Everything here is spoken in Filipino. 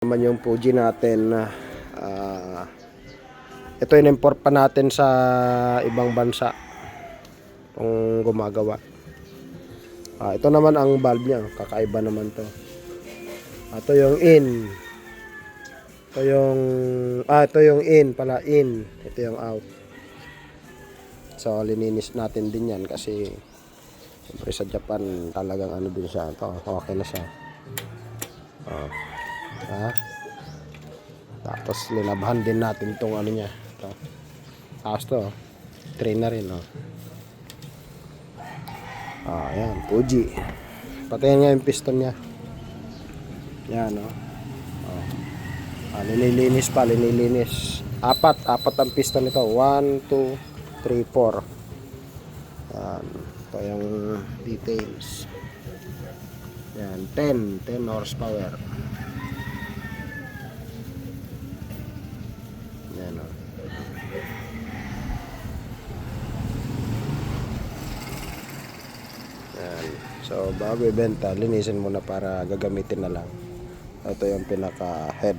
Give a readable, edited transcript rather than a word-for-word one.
Naman yung Fuji natin. Ito in-import pa natin sa ibang bansa kung gumagawa. Ito naman ang valve niya, kakaiba naman to. Ito yung in. Ito yung in pala, in. Ito yung out. So lininis natin din yan kasi siyempre sa Japan talagang ano din siya. Ito, okay na siya. Tapos linabhan din natin itong ano niya. Ito. Tapos to, train na rin. Ayan, Fuji. Patayin nga yung piston niya. Yan, linilinis. Apat ang piston nito. 1, 2, 3, 4. Yan. Ito yung details. Yan, 10 horsepower. Yan, Yan. So bago ibenta, linisin muna para gagamitin na lang. Ito yung pinaka head.